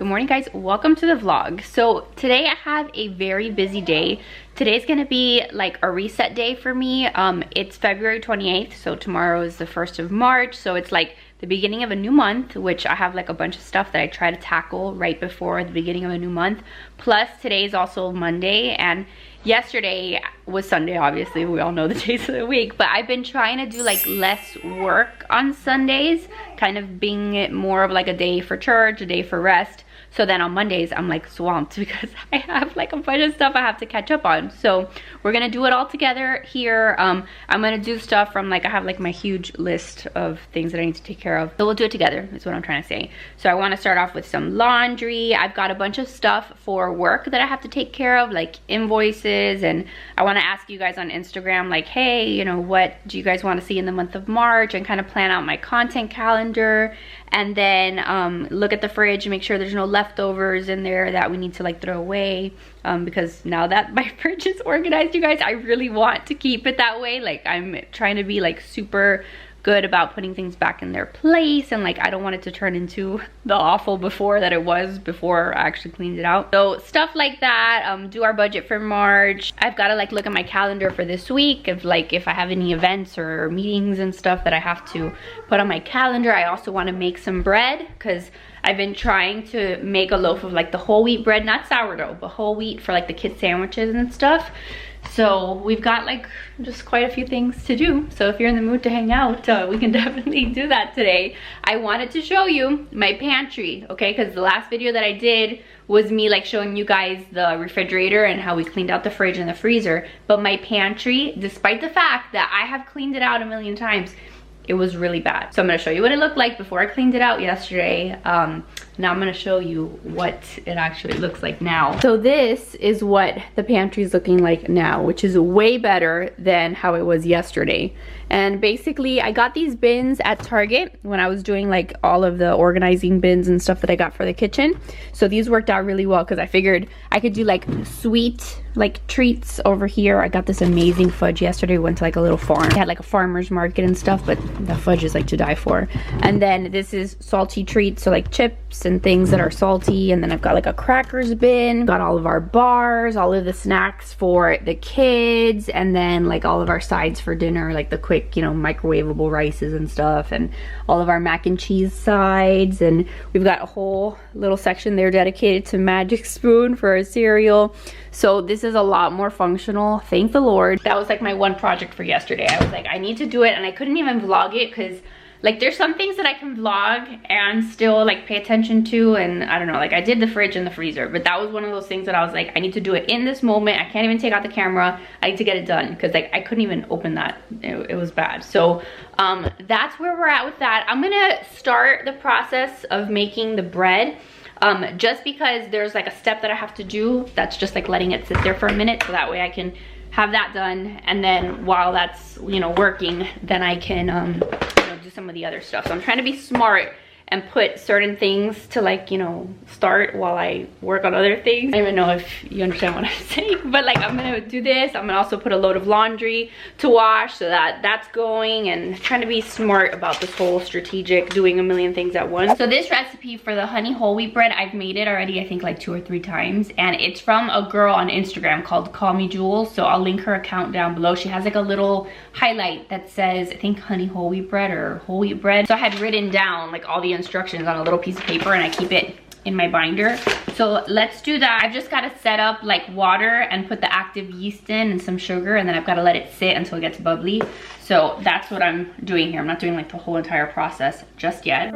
Good morning, guys. Welcome to the vlog. So today I have a very busy day. Today's gonna be like a reset day for me. It's February 28th, so tomorrow is the 1st of March. So it's like the beginning of a new month, which I have like a bunch of stuff that I try to tackle right before the beginning of a new month. Plus today is also Monday, and yesterday was Sunday. Obviously, we all know the days of the week, but I've been trying to do like less work on Sundays, kind of being it more of like a day for church, a day for rest. So then on Mondays, I'm like swamped because I have like a bunch of stuff I have to catch up on. So we're gonna do it all together here. I'm gonna do stuff from like, I have like my huge list of things that I need to take care of. So we'll do it together, is what I'm trying to say. So I wanna start off with some laundry. I've got a bunch of stuff for work that I have to take care of, like invoices. And I wanna ask you guys on Instagram, like, hey, you know, what do you guys wanna see in the month of March? And kind of plan out my content calendar. And then look at the fridge and make sure there's no leftovers in there that we need to like throw away, because now that my fridge is organized, you guys, I really want to keep it that way. Like, I'm trying to be like super good about putting things back in their place, and like I don't want it to turn into the awful before that it was before I actually cleaned it out. So stuff like that. Do our budget for March. I've got to like look at my calendar for this week of like if I have any events or meetings and stuff that I have to put on my calendar. I also want to make some bread because I've been trying to make a loaf of like the whole wheat bread, not sourdough, but whole wheat for like the kids sandwiches and stuff. So we've got like just quite a few things to do. So if you're in the mood to hang out, we can definitely do that today. I wanted to show you my pantry, okay? Because the last video that I did was me like showing you guys the refrigerator and how we cleaned out the fridge and the freezer. But my pantry, despite the fact that I have cleaned it out a million times, it was really bad. So I'm gonna show you what it looked like before I cleaned it out yesterday. Now I'm gonna show you what it actually looks like now. So this is what the pantry is looking like now, which is way better than how it was yesterday. And basically I got these bins at Target when I was doing like all of the organizing bins and stuff that I got for the kitchen. So these worked out really well because I figured I could do like sweet like treats over here. I got this amazing fudge yesterday. Went to like a little farm. They had like a farmer's market and stuff, but the fudge is like to die for. And then this is salty treats, so like chips and things that are salty. And then I've got like a crackers bin, got all of our bars, all of the snacks for the kids, and then like all of our sides for dinner, like the quick, you know, microwavable rices and stuff, and all of our mac and cheese sides. And we've got a whole little section there dedicated to Magic Spoon for our cereal. So this is a lot more functional, thank the Lord. That was like my one project for yesterday. I was like, I need to do it, and I couldn't even vlog it because like there's some things that I can vlog and still like pay attention to, and I don't know, like I did the fridge and the freezer, but that was one of those things that I was like, I need to do it in this moment. I can't even take out the camera. I need to get it done because like I couldn't even open that. It was bad. So that's where we're at with that. I'm gonna start the process of making the bread. Just because there's like a step that I have to do that's just like letting it sit there for a minute, so that way I can have that done, and then while that's, you know, working, then I can you know, do some of the other stuff. So I'm trying to be smart and put certain things to like, you know, start while I work on other things. I don't even know if you understand what I'm saying, but like I'm gonna do this. I'm gonna also put a load of laundry to wash, so that that's going, and trying to be smart about this whole strategic doing a million things at once. So this recipe for the honey whole wheat bread, I've made it already I think like 2 or 3 times, and it's from a girl on Instagram called Call Me Jules. So I'll link her account down below. She has like a little highlight that says I think honey whole wheat bread or whole wheat bread. So I had written down like all the instructions on a little piece of paper, and I keep it in my binder. So let's do that. I've just got to set up like water and put the active yeast in and some sugar, and then I've got to let it sit until it gets bubbly. So that's what I'm doing here. I'm not doing like the whole entire process just yet.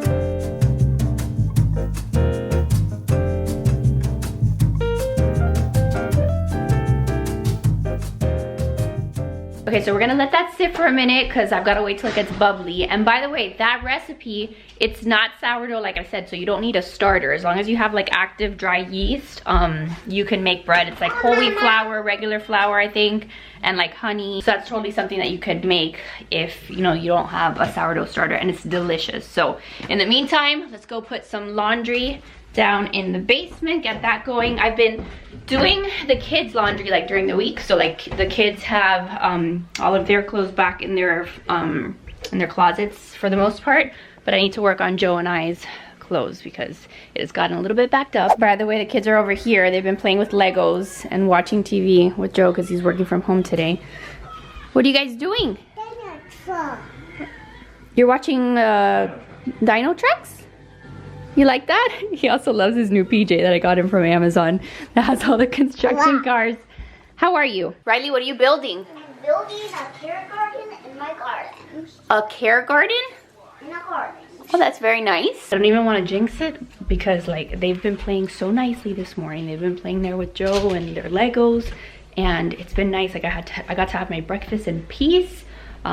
Okay, so we're gonna let that sit for a minute because I've got to wait till it gets bubbly. And by the way, that recipe, it's not sourdough like I said, so you don't need a starter. As long as you have like active dry yeast, you can make bread. It's like whole wheat flour, regular flour I think, and like honey. So that's totally something that you could make if, you know, you don't have a sourdough starter, and it's delicious. So in the meantime, let's go put some laundry down in the basement, get that going. I've been doing the kids laundry like during the week, so like the kids have all of their clothes back in their closets for the most part, but I need to work on Joe and I's clothes because it has gotten a little bit backed up. By the way, the kids are over here. They've been playing with Legos and watching TV with Joe because he's working from home today. What are you guys doing? You're watching Dino Trucks? You like that? He also loves his new PJ that I got him from Amazon that has all the construction cars. How are you? Riley, what are you building? I'm building a care garden in my garden. A care garden? In a garden. Oh, that's very nice. I don't even want to jinx it because like they've been playing so nicely this morning. They've been playing there with Joe and their Legos, and it's been nice. Like I got to have my breakfast in peace.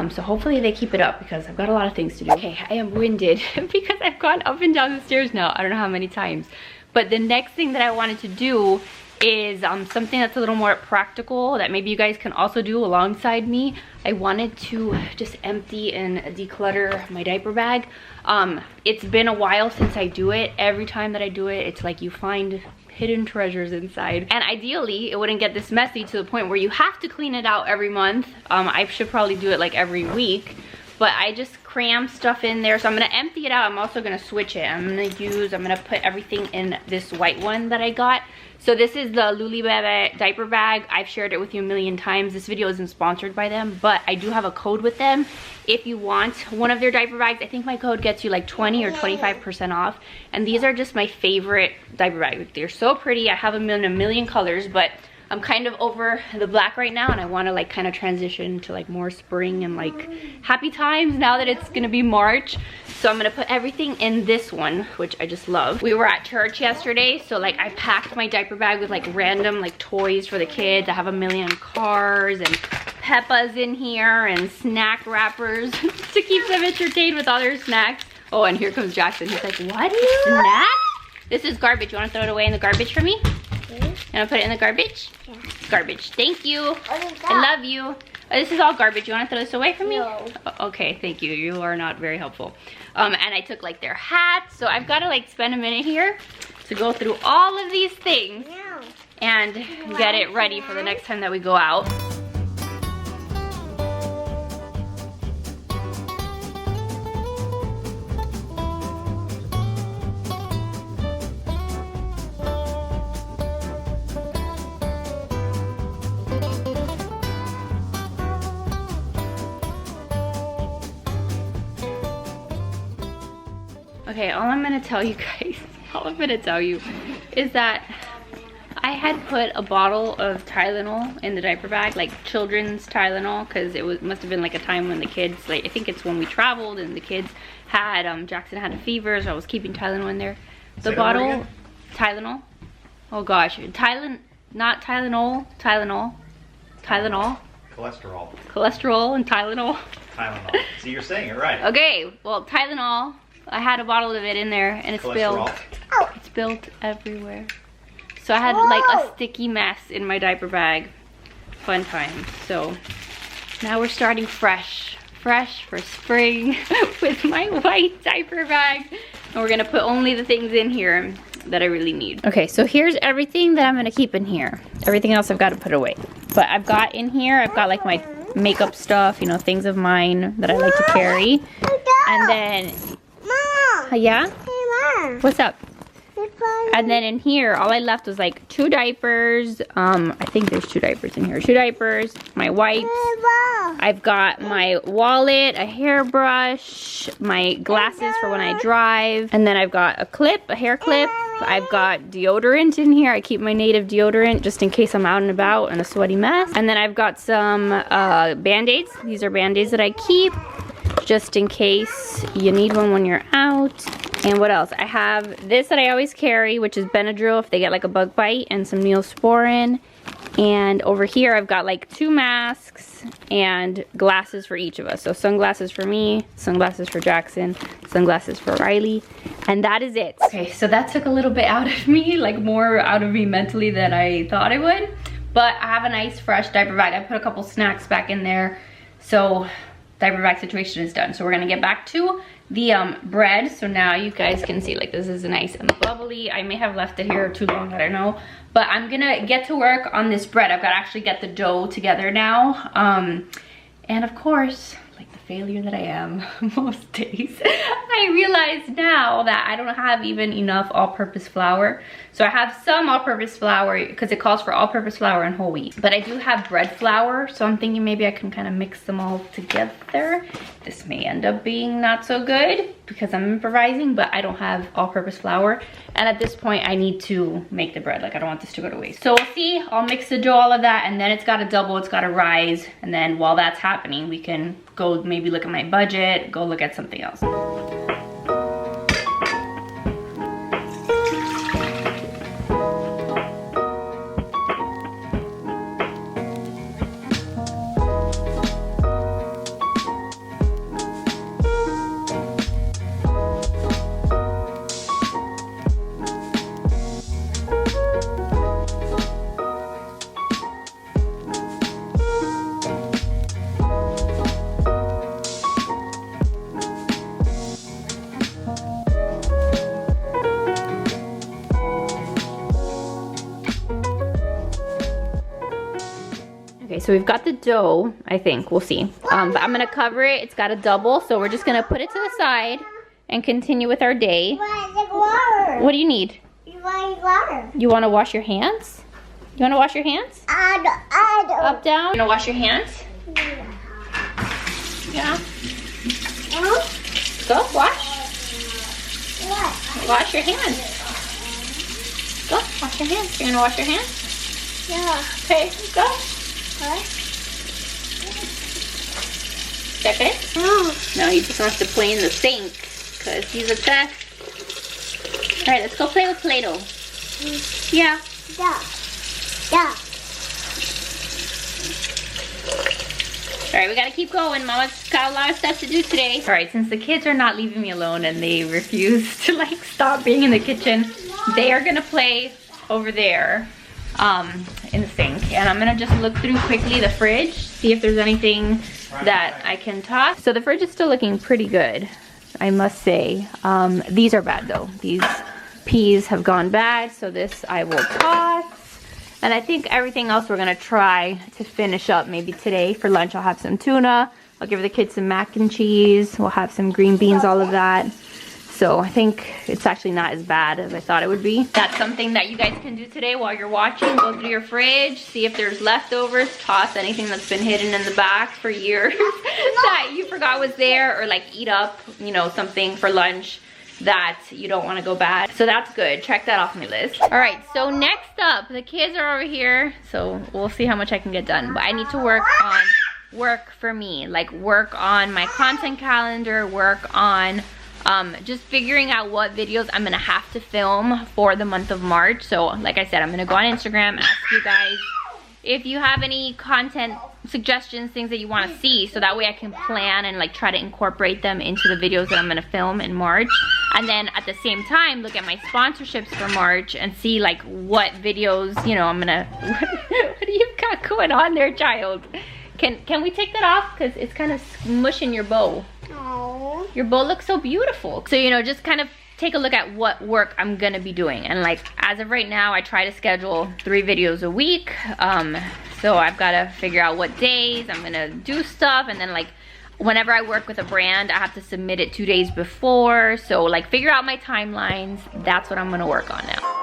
So hopefully they keep it up because I've got a lot of things to do. Okay, I am winded because I've gone up and down the stairs now. I don't know how many times. But the next thing that I wanted to do is something that's a little more practical that maybe you guys can also do alongside me. I wanted to just empty and declutter my diaper bag. It's been a while since I do it. Every time that I do it, it's like you find hidden treasures inside. And ideally, it wouldn't get this messy to the point where you have to clean it out every month. I should probably do it like every week, but I just cram stuff in there. So I'm gonna empty it out. I'm also gonna switch it. I'm gonna put everything in this white one that I got. So this is the Lulibebe diaper bag. I've shared it with you a million times. This video isn't sponsored by them, but I do have a code with them. If you want one of their diaper bags, I think my code gets you like 20 or 25% off. And these are just my favorite diaper bags. They're so pretty. I have them in a million colors, but I'm kind of over the black right now and I want to like kind of transition to like more spring and like happy times now that it's gonna be March. So I'm gonna put everything in this one, which I just love. We were at church yesterday, so like I packed my diaper bag with like random like toys for the kids. I have a million cars and Peppas in here and snack wrappers to keep them entertained with all their snacks. Oh, and here comes Jackson. He's like, what? Snacks? This is garbage. You wanna throw it away in the garbage for me? And I'll put it in the garbage? Yeah. Garbage. Thank you. I love you. This is all garbage. You want to throw this away from me? No. Okay, thank you. You are not very helpful. And I took like their hats. So I've got to like spend a minute here to go through all of these things and get it ready for the next time that we go out. Okay, all I'm gonna tell you guys, is that I had put a bottle of Tylenol in the diaper bag, like children's Tylenol, because it must have been like a time when the kids, like I think it's when we traveled and the kids had, Jackson had a fever, so I was keeping Tylenol in there. The bottle, Tylenol, oh gosh, not Tylenol, Tylenol. Cholesterol and Tylenol. Tylenol, see you're saying it right. Okay, well Tylenol. I had a bottle of it in there and it spilled. Oh. It spilled everywhere. So I had like a sticky mess in my diaper bag. Fun times. So now we're starting fresh for spring with my white diaper bag. And we're gonna put only the things in here that I really need. Okay, so here's everything that I'm gonna keep in here. Everything else I've got to put away. But I've got in here, I've got like my makeup stuff, you know, things of mine that I like to carry. And then yeah? Hey, Mom. What's up? And then in here, all I left was like 2 diapers. I think there's 2 diapers in here. 2 diapers, my wipes. I've got my wallet, a hairbrush, my glasses for when I drive. And then I've got a clip, a hair clip. I've got deodorant in here. I keep my native deodorant just in case I'm out and about and a sweaty mess. And then I've got some Band-Aids. These are Band-Aids that I keep just in case you need one when you're out. And what else? I have this that I always carry, which is Benadryl if they get like a bug bite, and some Neosporin. And over here I've got like 2 masks and glasses for each of us. So sunglasses for me, sunglasses for Jackson, sunglasses for Riley, and that is it. Okay, so that took a little bit out of me, like more out of me mentally than I thought it would. But I have a nice fresh diaper bag. I put a couple snacks back in there. So diaper bag situation is done. So we're gonna get back to the bread. So now you guys can see like this is nice and bubbly. I may have left it here too long, I don't know. But I'm gonna get to work on this bread. I've got to actually get the dough together now. And of course, like the failure that I am most days. I realize now that I don't have even enough all-purpose flour. So I have some all-purpose flour because it calls for all-purpose flour and whole wheat. But I do have bread flour, so I'm thinking maybe I can kind of mix them all together. This may end up being not so good because I'm improvising, but I don't have all-purpose flour. And at this point, I need to make the bread. Like, I don't want this to go to waste. So we'll see. I'll mix the dough, all of that, and then it's got to double, it's got to rise. And then while that's happening, we can go maybe look at my budget, go look at something else. Okay, so we've got the dough, I think, we'll see. But I'm gonna cover it, it's got a double, so we're just gonna put it to the side and continue with our day. What do you need? Water. You wanna wash your hands? You wanna wash your hands? Up, down? You wanna wash your hands? Yeah. Go, wash. Wash your hands. Go, wash your hands. You're gonna wash your hands? Yeah. Okay, go. What? Is that good? No, he just wants to play in the sink because he's obsessed. All right, let's go play with Play-Doh. Yeah. Yeah. Yeah. All right, we gotta keep going. Mama's got a lot of stuff to do today. All right, since the kids are not leaving me alone and they refuse to like stop being in the kitchen, they are gonna play over there in the sink. And I'm gonna just look through quickly the fridge, see if there's anything that I can toss. So the fridge is still looking pretty good, I must say. These are bad though. These peas have gone bad, so this I will toss. And I think everything else we're gonna try to finish up maybe today. For lunch I'll have some tuna, I'll give the kids some mac and cheese, we'll have some green beans, all of that. So I think it's actually not as bad as I thought it would be. That's something that you guys can do today while you're watching. Go through your fridge, see if there's leftovers, toss anything that's been hidden in the back for years that you forgot was there, or like eat up, you know, something for lunch that you don't want to go bad. So that's good. Check that off my list. All right, so next up, the kids are over here, so we'll see how much I can get done. But I need to work for me, like work on my content calendar, work on just figuring out what videos I'm gonna have to film for the month of March. So like I said, I'm gonna go on Instagram, ask you guys if you have any content suggestions, things that you want to see, so that way I can plan and like try to incorporate them into the videos that I'm gonna film in March. And then at the same time look at my sponsorships for March and see like what videos, you know, I'm gonna what do you got going on there, child? Can we take that off, because it's kind of smushing your bow. Oh. Your bow looks so beautiful. So, you know, just kind of take a look at what work I'm gonna be doing. And like, as of right now, I try to schedule 3 videos a week. So I've gotta figure out what days I'm gonna do stuff. And then like, whenever I work with a brand, I have to submit it 2 days before. So like, figure out my timelines. That's what I'm gonna work on now.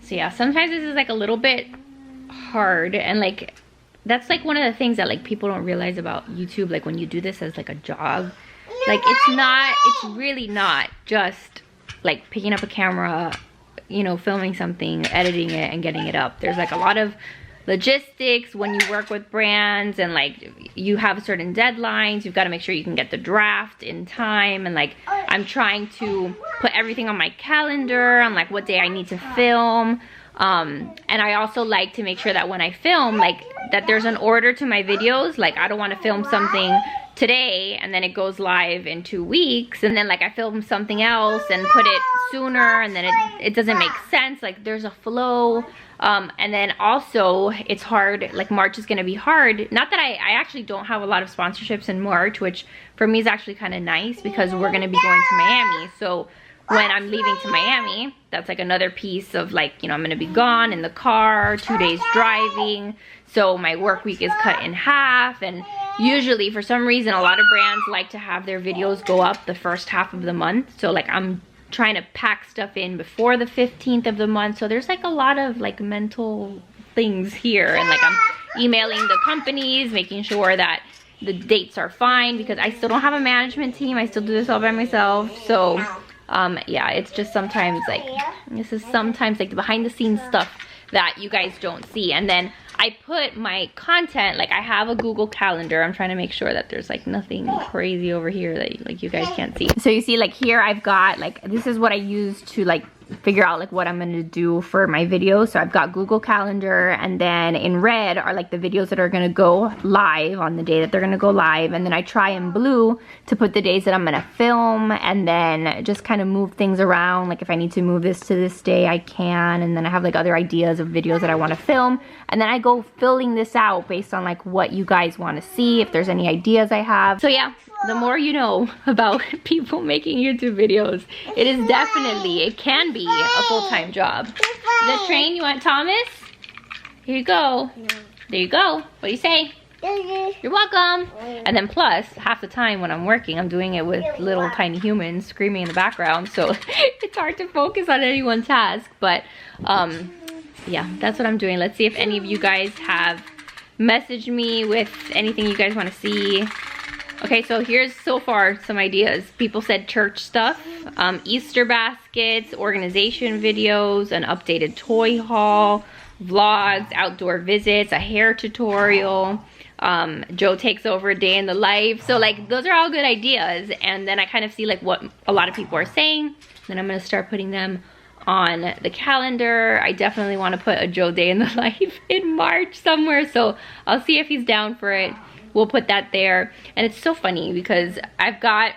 So yeah, sometimes this is like a little bit hard, and like that's like one of the things that like people don't realize about YouTube. Like when you do this as like a job, like it's really not just like picking up a camera, you know, filming something, editing it and getting it up. There's like a lot of logistics when you work with brands, and like you have certain deadlines. You've got to make sure you can get the draft in time, and like I'm trying to put everything on my calendar on like what day I need to film. And I also like to make sure that when I film, like, that there's an order to my videos. Like, I don't want to film something today and then it goes live in 2 weeks, and then like I film something else and put it sooner, and then it doesn't make sense. Like, there's a flow. And then also it's hard, like March is gonna be hard. Not that I actually don't have a lot of sponsorships in March, which for me is actually kind of nice because we're gonna be going to Miami. So when I'm leaving to Miami, that's like another piece of, like, you know, I'm gonna be gone in the car, 2 days driving. So my work week is cut in half. And usually for some reason, a lot of brands like to have their videos go up the first half of the month. So like I'm trying to pack stuff in before the 15th of the month. So there's like a lot of like mental things here. And like I'm emailing the companies, making sure that the dates are fine, because I still don't have a management team. I still do this all by myself. So yeah, it's just sometimes like, this is sometimes like the behind the scenes stuff that you guys don't see. And then I put my content, like I have a Google Calendar. I'm trying to make sure that there's like nothing crazy over here that like you guys can't see. So you see, like here I've got like, this is what I use to like figure out like what I'm gonna do for my videos. So I've got Google Calendar, and then in red are like the videos that are gonna go live on the day that they're gonna go live, and then I try in blue to put the days that I'm gonna film, and then just kind of move things around. Like if I need to move this to this day, I can, and then I have like other ideas of videos that I want to film, and then I go filling this out based on like what you guys want to see, if there's any ideas I have. So yeah, the more you know about people making YouTube videos, it is definitely, it can be a full-time job. The train, you want Thomas? Here you go. There you go. What do you say? You're welcome. And then plus, half the time when I'm working, I'm doing it with little tiny humans screaming in the background, so it's hard to focus on any one task. But yeah, that's what I'm doing. Let's see if any of you guys have messaged me with anything you guys want to see. Okay, so here's so far some ideas. People said church stuff, Easter baskets, organization videos, an updated toy haul, vlogs, outdoor visits, a hair tutorial, Joe takes over a day in the life. So like those are all good ideas, and then I kind of see like what a lot of people are saying. Then I'm gonna start putting them on the calendar. I definitely want to put a Joe day in the life in March somewhere, so I'll see if he's down for it. We'll put that there. And it's so funny because I've got,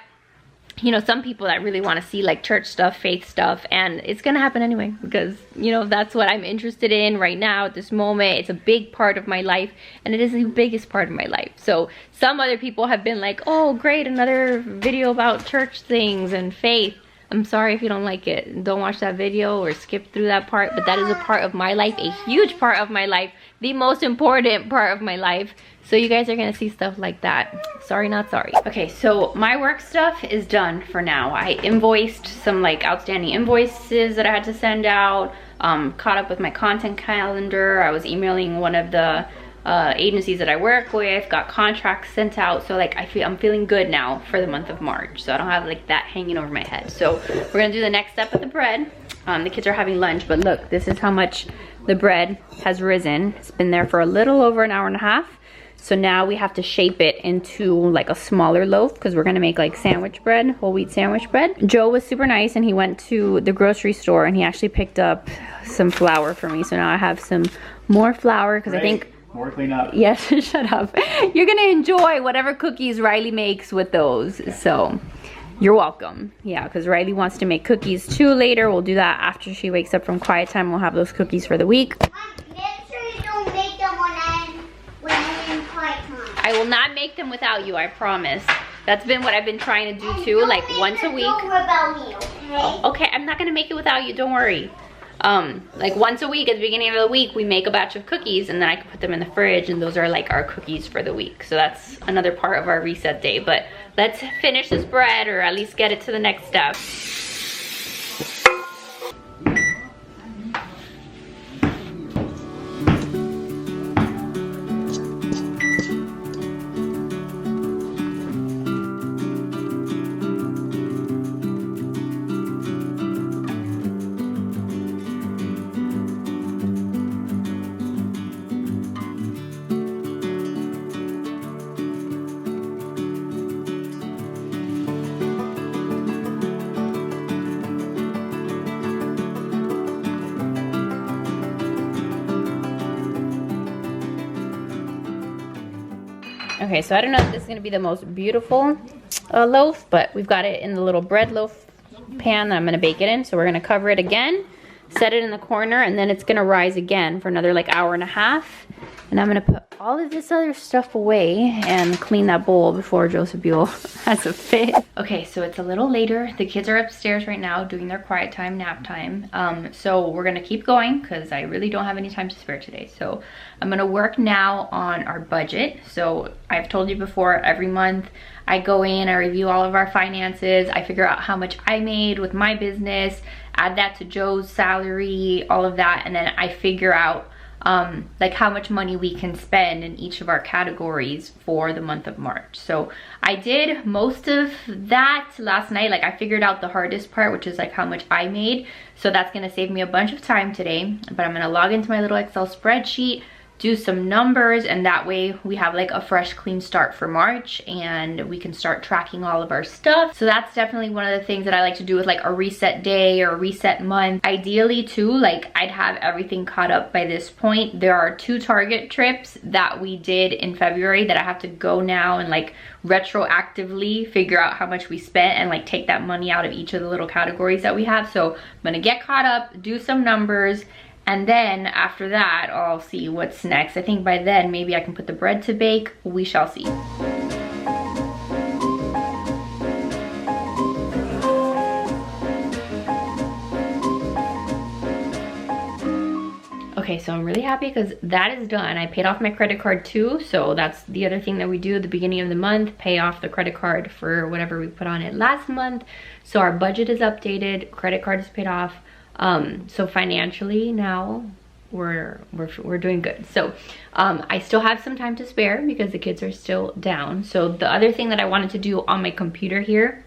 you know, some people that really want to see like church stuff, faith stuff, and it's gonna happen anyway because, you know, that's what I'm interested in right now at this moment. It's a big part of my life, and it is the biggest part of my life. So some other people have been like, oh great, another video about church things and faith. I'm sorry if you don't like it. Don't watch that video or skip through that part, but that is a part of my life, a huge part of my life, the most important part of my life. So you guys are gonna see stuff like that. Sorry, not sorry. Okay, so my work stuff is done for now. I invoiced some like outstanding invoices that I had to send out, caught up with my content calendar. I was emailing one of the agencies that I work with, got contracts sent out. So like I'm feeling good now for the month of March. So I don't have like that hanging over my head. So we're gonna do the next step with the bread. The kids are having lunch, but look, this is how much the bread has risen. It's been there for a little over an hour and a half. So now we have to shape it into like a smaller loaf because we're gonna make like sandwich bread, whole wheat sandwich bread. Joe was super nice and he went to the grocery store and he actually picked up some flour for me. So now I have some more flour because I think more cleanup. Yes, shut up. You're gonna enjoy whatever cookies Riley makes with those. So you're welcome. Yeah, because Riley wants to make cookies too later. We'll do that after she wakes up from quiet time. We'll have those cookies for the week. Make sure you don't make them when you're in quiet time. I will not make them without you, I promise. That's been what I've been trying to do too, like once a week. Don't worry about me, okay? Oh, okay, I'm not gonna make it without you, don't worry. Like once a week at the beginning of the week, we make a batch of cookies and then I can put them in the fridge, and those are like our cookies for the week. So that's another part of our reset day. But let's finish this bread, or at least get it to the next step. Okay, so I don't know if this is gonna be the most beautiful loaf, but we've got it in the little bread loaf pan that I'm gonna bake it in. So we're gonna cover it again, set it in the corner, and then it's gonna rise again for another like hour and a half. And I'm gonna put all of this other stuff away and clean that bowl before Joseph Buell has a fit. Okay, so it's a little later. The kids are upstairs right now doing their quiet time, nap time. So we're gonna keep going because I really don't have any time to spare today. So I'm gonna work now on our budget. So I've told you before, every month I go in, I review all of our finances, I figure out how much I made with my business, add that to Joe's salary, all of that, and then I figure out like how much money we can spend in each of our categories for the month of March. So I did most of that last night. Like I figured out the hardest part, which is like how much I made. So that's gonna save me a bunch of time today. But I'm gonna log into my little Excel spreadsheet, do some numbers, and that way we have like a fresh clean start for March and we can start tracking all of our stuff. So that's definitely one of the things that I like to do with like a reset day or a reset month. Ideally too, like I'd have everything caught up by this point. There are 2 Target trips that we did in February that I have to go now and like retroactively figure out how much we spent and like take that money out of each of the little categories that we have. So I'm gonna get caught up, do some numbers, and then after that, I'll see what's next. I think by then, maybe I can put the bread to bake. We shall see. Okay, so I'm really happy because that is done. I paid off my credit card too. So that's the other thing that we do at the beginning of the month, pay off the credit card for whatever we put on it last month. So our budget is updated, credit card is paid off. So financially now we're doing good. So I still have some time to spare because the kids are still down. So the other thing that I wanted to do on my computer here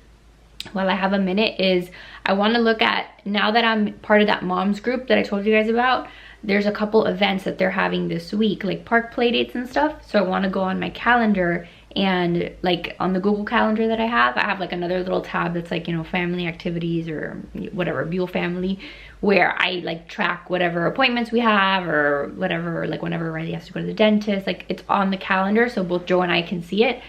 while I have a minute is I want to look at, now that I'm part of that moms group that I told you guys about, there's a couple events that they're having this week, like park play dates and stuff. So I want to go on my calendar, and like on the Google Calendar that I have like another little tab that's like, you know, family activities or whatever, Buell family, where I like track whatever appointments we have or whatever, like whenever Riley has to go to the dentist, like it's on the calendar so both Joe and I can see it.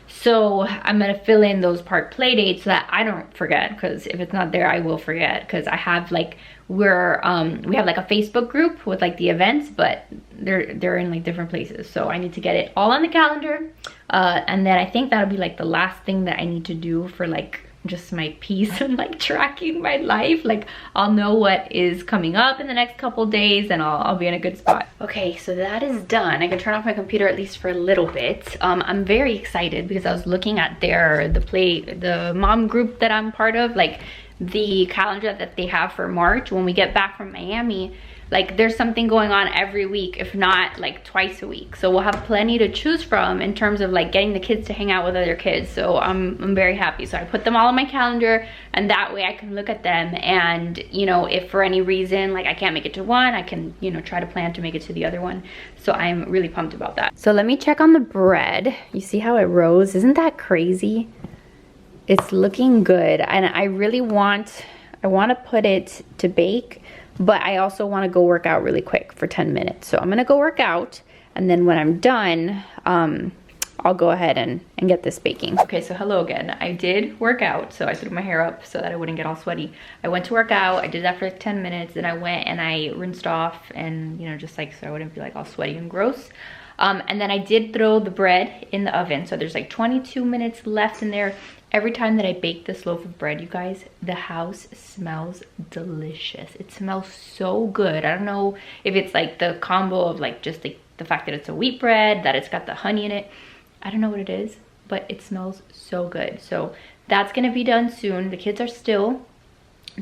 So I'm gonna fill in those park play dates so that I don't forget, because if it's not there I will forget, because I have like, we have like a Facebook group with like the events, but they're in like different places. So I need to get it all on the calendar, and then I think that'll be like the last thing that I need to do for like just my peace and like tracking my life. Like I'll know what is coming up in the next couple days and I'll be in a good spot. Okay, so that is done. I can turn off my computer at least for a little bit. I'm very excited because I was looking at the mom group that I'm part of, like the calendar that they have for March. When we get back from Miami, like there's something going on every week, if not like twice a week. So we'll have plenty to choose from in terms of like getting the kids to hang out with other kids. So I'm very happy. So I put them all on my calendar, and that way I can look at them, and you know, if for any reason like I can't make it to one, I can, you know, try to plan to make it to the other one. So I'm really pumped about that. So let me check on the bread. You see how it rose? Isn't that crazy? It's looking good, and I want to put it to bake, but I also want to go work out really quick for 10 minutes. So I'm gonna go work out, and then when I'm done, I'll go ahead and get this baking. Okay, so hello again. I did work out, so I threw my hair up so that I wouldn't get all sweaty. I went to work out, I did that for like 10 minutes, then I went and I rinsed off, and you know, just like so I wouldn't be like all sweaty and gross. And then I did throw the bread in the oven, so there's like 22 minutes left in there. Every time that I bake this loaf of bread, you guys, the house smells delicious. It smells so good. I don't know if it's like the combo of like just like the fact that it's a wheat bread, that it's got the honey in it. I don't know what it is, but it smells so good. So that's gonna be done soon. The kids are still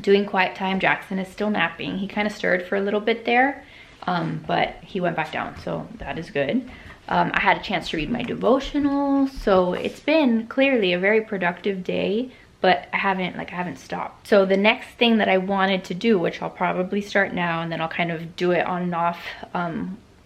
doing quiet time. Jackson is still napping. He kind of stirred for a little bit there, but he went back down, so that is good. I had a chance to read my devotional, so it's been clearly a very productive day, but I haven't stopped. So the next thing that I wanted to do, which I'll probably start now, and then I'll kind of do it on and off,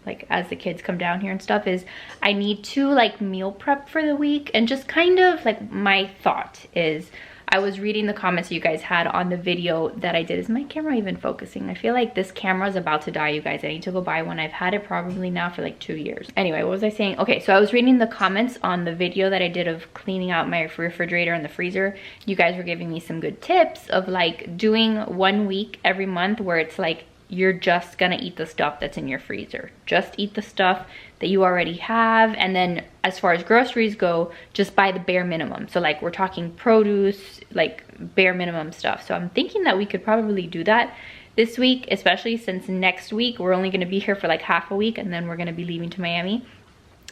like as the kids come down here and stuff, is I need to like meal prep for the week. And just kind of like my thought is, I was reading the comments you guys had on the video that I did. Is my camera even focusing? I feel like this camera is about to die, you guys. I need to go buy one. I've had it probably now for like 2 years. Anyway, what was I saying? Okay, so I was reading the comments on the video that I did of cleaning out my refrigerator and the freezer. You guys were giving me some good tips of like doing 1 week every month where it's like you're just gonna eat the stuff that's in your freezer. Just eat the stuff that you already have, and then as far as groceries go, just buy the bare minimum. So like we're talking produce, like bare minimum stuff. So I'm thinking that we could probably do that this week, especially since next week we're only gonna be here for like half a week and then we're gonna be leaving to Miami.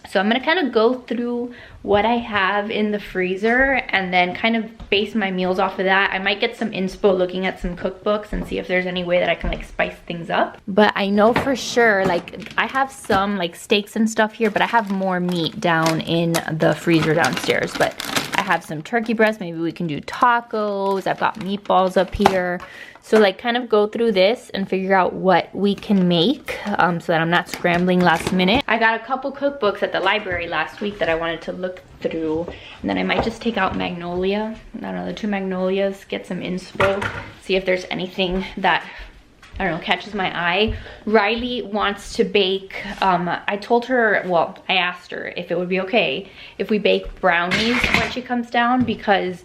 So I'm gonna kind of go through what I have in the freezer and then kind of base my meals off of that. I might get some inspo looking at some cookbooks and see if there's any way that I can like spice things up. But I know for sure, like I have some like steaks and stuff here, but I have more meat down in the freezer downstairs. But I have some turkey breast, maybe we can do tacos. I've got meatballs up here. So like kind of go through this and figure out what we can make so that I'm not scrambling last minute. I got a couple cookbooks at the library last week that I wanted to look through. And then I might just take out Magnolia. I don't know, the 2 Magnolias, get some inspo, see if there's anything that, I don't know, catches my eye. Riley wants to bake, I told her, well, I asked her if it would be okay if we bake brownies when she comes down, because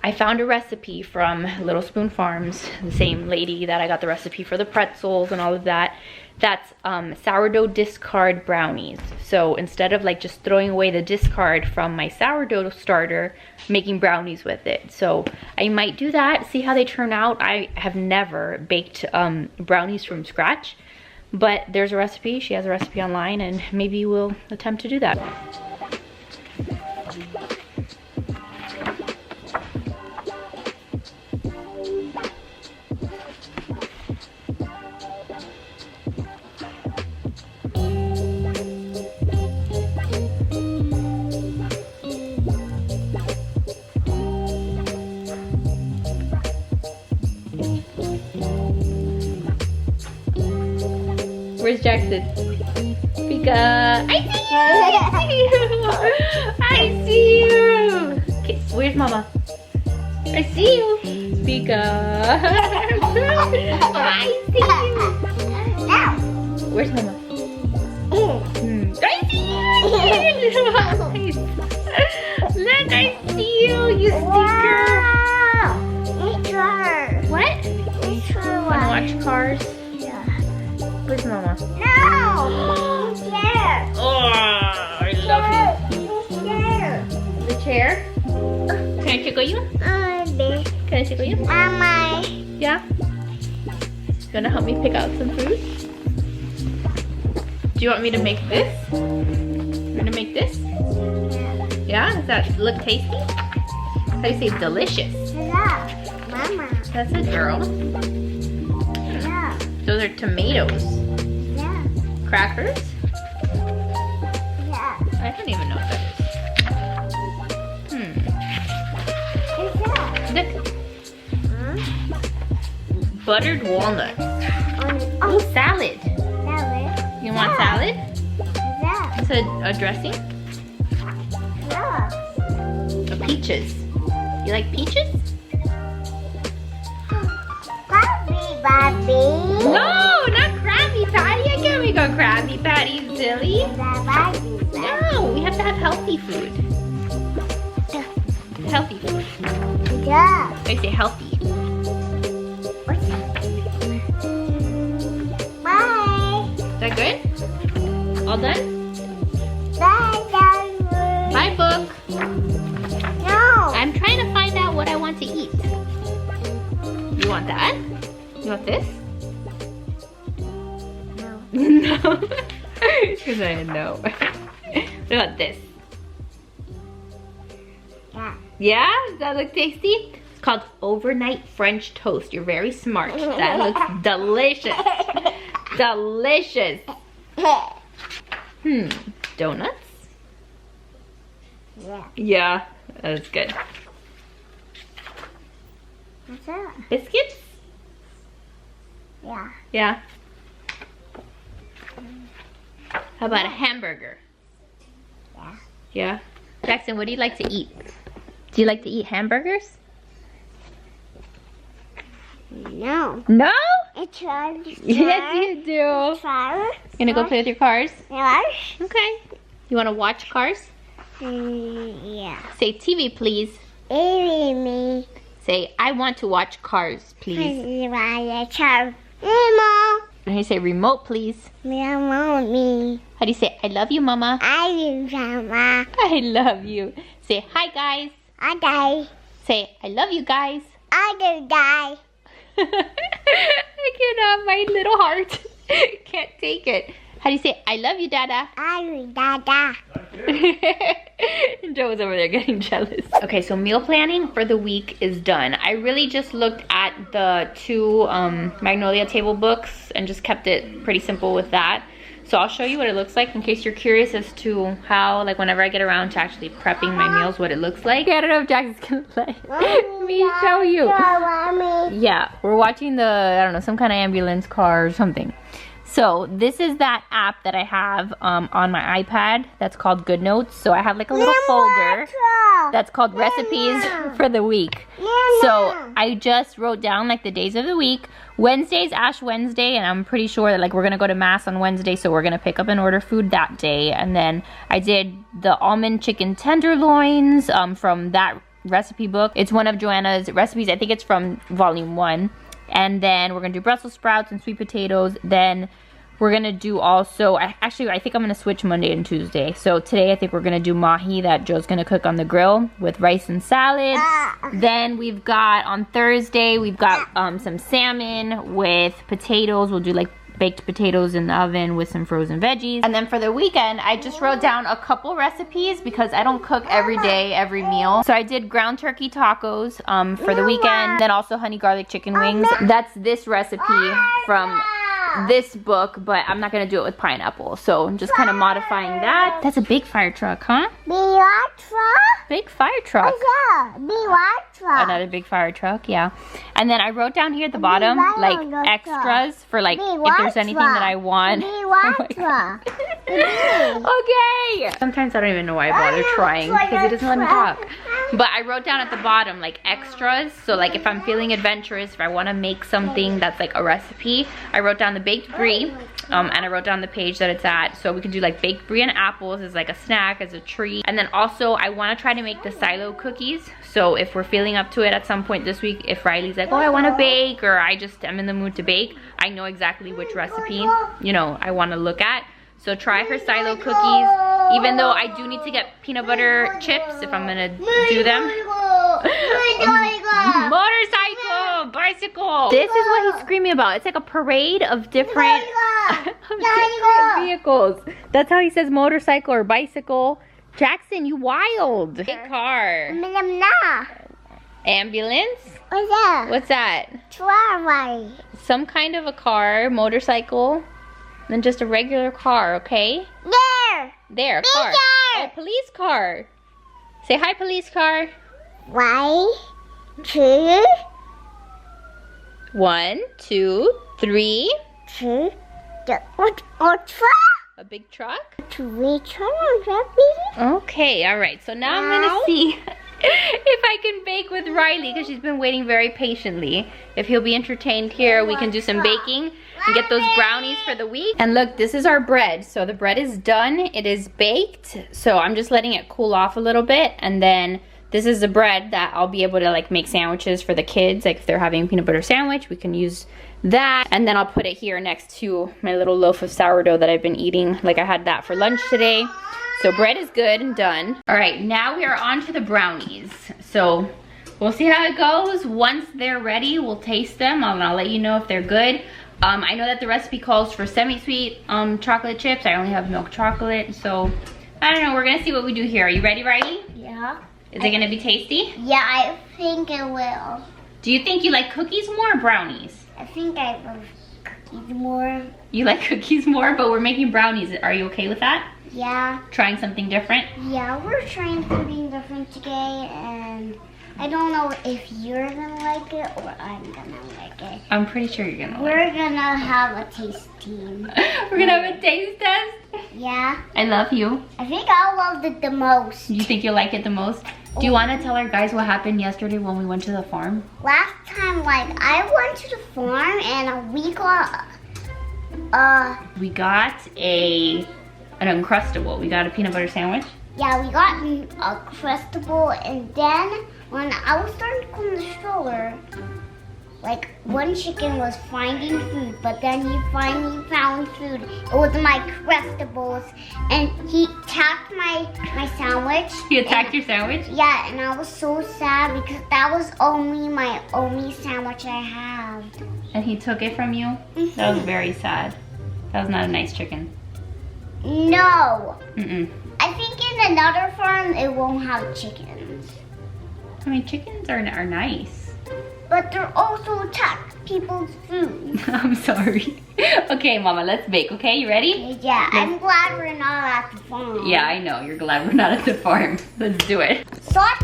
I found a recipe from Little Spoon Farms, the same lady that I got the recipe for the pretzels and all of that. That's sourdough discard brownies. So instead of like just throwing away the discard from my sourdough starter, making brownies with it. So I might do that, see how they turn out. I have never baked brownies from scratch, but there's a recipe. She has a recipe online, and maybe we'll attempt to do that. Where's Jackson? Pika! I see you! I see you! Okay, where's Mama? I see you! Pika! I see you! Where's Mama? I see you! Look, I see you, you stinker! What? Wanna watch Cars? Where's Mama? No! Chair! Oh, I love you. The chair? Can I tickle you? Can I tickle you? Mama. Yeah? You wanna help me pick out some fruit? Do you want me to make this? I'm gonna make this? Yeah? Does that look tasty? How do you say delicious? Yeah. Mama. That's a girl. Yeah. Those are tomatoes. Yeah. Crackers? Yeah. I don't even know what that is. What's that? Look, Hmm? buttered walnuts. Oh, Ooh, salad. salad. You want salad? Yeah. It's a dressing? Yeah. Peaches. You like peaches? Bobby. No, not Krabby Patty. I can't make a Krabby Patty, silly. No, we have to have healthy food. Healthy food. Yeah. I say healthy. Bye. Is that good? All done? Bye, Daddy. Bye, book. No. I'm trying to find out what I want to eat. You want that? You want this? No. No. Because I know. What about this? Yeah. Yeah? Does that look tasty? It's called overnight French toast. You're very smart. That looks delicious. Delicious. Donuts? Yeah. Yeah, that's good. What's that? Biscuits? Yeah. Yeah. How about a hamburger? Yeah. Yeah. Jackson, what do you like to eat? Do you like to eat hamburgers? No. No? It's hard. Yes, you do. Cars. You gonna go play with your cars? Cars. Okay. You wanna watch Cars? Yeah. Say TV, please. Me. Say, I want to watch Cars, please. Car. Mama. And you say, remote, please. Me. How do you say, I love you, Mama? I love Mama. I love you. Say, hi, guys. I die. Say, I love you, guys. I do die. I cannot, my little heart can't take it. How do you say, I love you, Dada? I do Dada. Joe was over there getting jealous. Okay, so meal planning for the week is done. I really just looked at the 2 Magnolia table books and just kept it pretty simple with that. So I'll show you what it looks like in case you're curious as to how, like, whenever I get around to actually prepping my meals, what it looks like. I don't know if Jackson's gonna let me show you. Yeah, we're watching the, I don't know, some kind of ambulance car or something. So this is that app that I have on my iPad that's called Good Notes. So I have like a little folder that's called recipes for the week. So I just wrote down like the days of the week. Wednesday's Ash Wednesday, and I'm pretty sure that like we're gonna go to Mass on Wednesday, so we're gonna pick up and order food that day. And then I did the almond chicken tenderloins from that recipe book. It's one of Joanna's recipes. I think it's from volume 1. And then we're gonna do Brussels sprouts and sweet potatoes. Then we're gonna do also, I think I'm gonna switch Monday and Tuesday. So today I think we're gonna do mahi that Joe's gonna cook on the grill with rice and salad. Then we've got, on Thursday, we've got some salmon with potatoes. We'll do like baked potatoes in the oven with some frozen veggies. And then for the weekend, I just wrote down a couple recipes because I don't cook every day, every meal. So I did ground turkey tacos for the weekend, then also honey garlic chicken wings. That's this recipe from this book, but I'm not gonna do it with pineapple. So I'm just kind of modifying that. That's a big fire truck, huh? Big fire truck. Another big fire truck, yeah. And then I wrote down here at the bottom, like extras for like if there's anything that I want. Okay. Sometimes I don't even know why I bother trying because it doesn't let me talk. But I wrote down at the bottom like extras. So like if I'm feeling adventurous, if I want to make something that's like a recipe, I wrote down the baked brie. And I wrote down the page that it's at. So we can do like baked brie and apples as like a snack, as a treat. And then also I want to try to make the silo cookies. So if we're feeling up to it at some point this week, if Riley's like, oh, I want to bake, or I just am in the mood to bake, I know exactly which recipe, you know, I want to look at. So try her silo cookies, even though I do need to get peanut butter chips if I'm gonna do them. Motorcycle, bicycle. This is what he's screaming about. It's like a parade of different vehicles. That's how he says motorcycle or bicycle. Jackson, you wild. Big car. Ambulance? What's that? What's that? Trolley. Some kind of a car, motorcycle, then just a regular car, okay? There, car. Oh, police car. Say hi, police car. 1, 2. 1, 2, 3. 2. What truck? A big truck? Okay, all right. So now I'm gonna see if I can bake with Riley, because she's been waiting very patiently. If he'll be entertained here, we can do some baking and get those brownies for the week. And look, this is our bread. So the bread is done. It is baked. So I'm just letting it cool off a little bit. And then this is the bread that I'll be able to like make sandwiches for the kids. Like if they're having a peanut butter sandwich, we can use that. And then I'll put it here next to my little loaf of sourdough that I've been eating. Like I had that for lunch today. So bread is good and done. All right, now we are on to the brownies. So we'll see how it goes. Once they're ready, we'll taste them and I'll let you know if they're good. I know that the recipe calls for semi-sweet chocolate chips. I only have milk chocolate, so I don't know. We're gonna see what we do here. Are you ready, Riley? Yeah. Is it gonna be tasty? Yeah, I think it will. Do you think you like cookies more or brownies? I think I love cookies more. You like cookies more, but we're making brownies. Are you okay with that? Yeah. Trying something different? Yeah, we're trying something different today, and I don't know if you're gonna like it or I'm gonna like it. I'm pretty sure you're gonna We're like gonna have a tasting. it. We're gonna have a taste test? Yeah. I love you. I think I loved it the most. You think you'll like it the most? Do you want to tell our guys what happened yesterday when we went to the farm? Last time, like, I went to the farm and we got, We got an Uncrustable. We got a peanut butter sandwich. yeah, we got a Crustable, and then when I was starting to clean the stroller, like, one chicken was finding food, but then he finally found food. It was my Crustables, and he attacked my sandwich. He attacked your sandwich? Yeah, and I was so sad because that was only my only sandwich I had. And he took it from you? That was very sad. That was not a nice chicken. No. Mm-mm. I think in another farm it won't have chickens. I mean, chickens are nice. But they're also attack people's food. I'm sorry. Okay, Mama, let's bake, okay? You ready? Yeah, I'm glad we're not at the farm. Yeah, I know. You're glad we're not at the farm. Let's do it. Salt,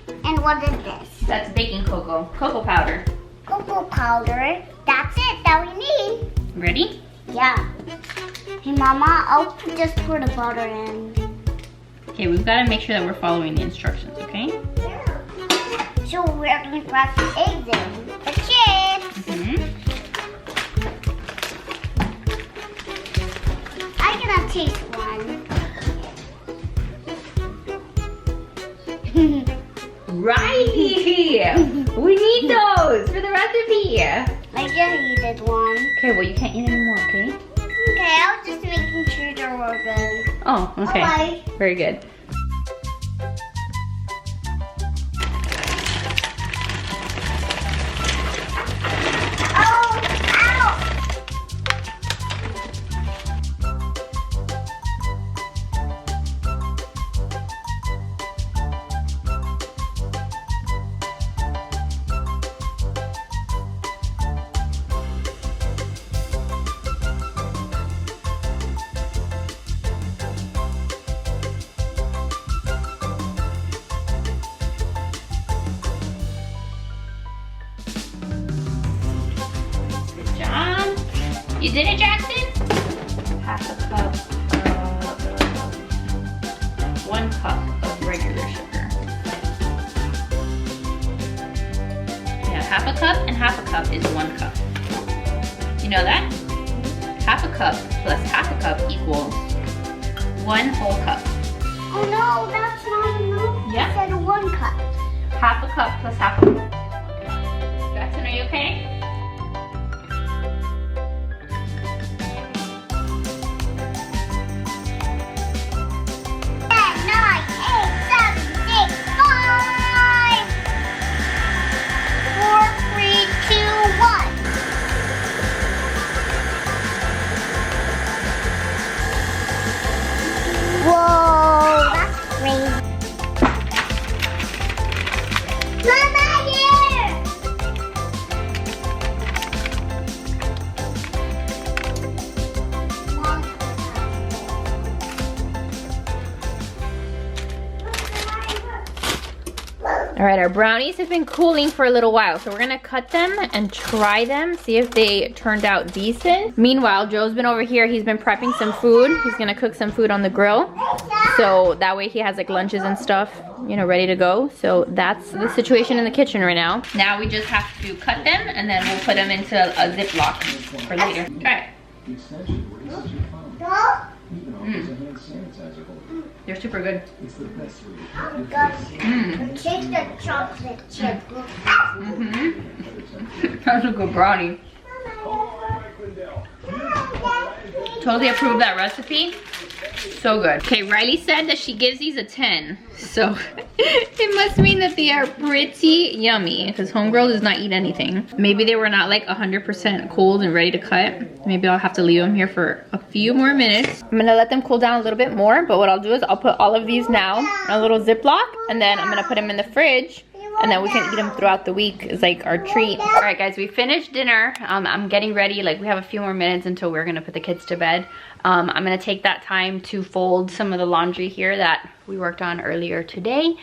and what is this? That's baking cocoa. Cocoa powder. Cocoa powder. That's it that we need. Ready? Yeah. Hey, Mama, I'll just pour the butter in. Okay, we've got to make sure that we're following the instructions, okay? So we're gonna crack the eggs in. The chips. I'm gonna taste one. Riley! We need those for the recipe. I just needed one. Okay, well, you can't eat anymore, okay? Okay, I was just making sure they were good. Oh, okay. Bye. Very good. Oh, ow! You did it, Jackson? Half a cup of, 1 cup of regular sugar. Yeah, half a cup and half a cup is 1 cup. You know that? Half a cup plus half a cup equals 1 whole cup. Oh no, that's not enough. Yeah. I said 1 cup. Half a cup plus half a cup. Jackson, are you okay? 'All right, our brownies have been cooling for a little while, so we're gonna cut them and try them, see if they turned out decent. Meanwhile, Joe's been over here, he's been prepping some food. He's gonna cook some food on the grill, so that way he has like lunches and stuff, you know, ready to go. So that's the situation in the kitchen right now. Now we just have to cut them and then we'll put them into a Ziploc for later. Okay. They're super good. Take the chocolate chip. That's a good brownie. Totally approve that recipe. So good. Okay, Riley said that she gives these a 10. So it must mean that they are pretty yummy because homegirl does not eat anything. Maybe they were not like 100% cold and ready to cut. Maybe I'll have to leave them here for a few more minutes. I'm gonna let them cool down a little bit more, but what I'll do is I'll put all of these now in a little Ziploc and then I'm gonna put them in the fridge and then we can eat them throughout the week as like our treat. All right guys, we finished dinner. I'm getting ready, like we have a few more minutes until we're gonna put the kids to bed. I'm gonna take that time to fold some of the laundry here that we worked on earlier today,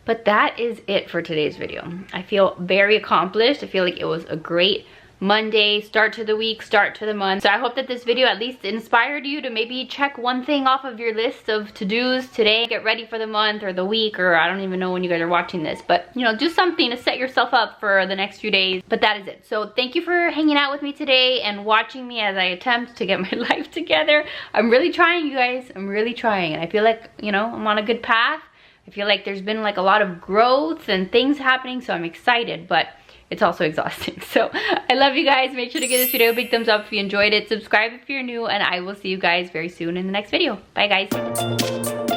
But that is it for today's video. I feel very accomplished. I feel like it was a great Monday, start to the week, start to the month. So I hope that this video at least inspired you to maybe check one thing off of your list of to-dos today, get ready for the month or the week, or I don't even know when you guys are watching this, but you know, do something to set yourself up for the next few days. But that is it. So thank you for hanging out with me today and watching me as I attempt to get my life together. I'm really trying, you guys. I'm really trying, and I feel like, you know, I'm on a good path. I feel like there's been like a lot of growth and things happening, so I'm excited, but it's also exhausting. So I love you guys. Make sure to give this video a big thumbs up if you enjoyed it. Subscribe if you're new, and I will see you guys very soon in the next video. Bye guys.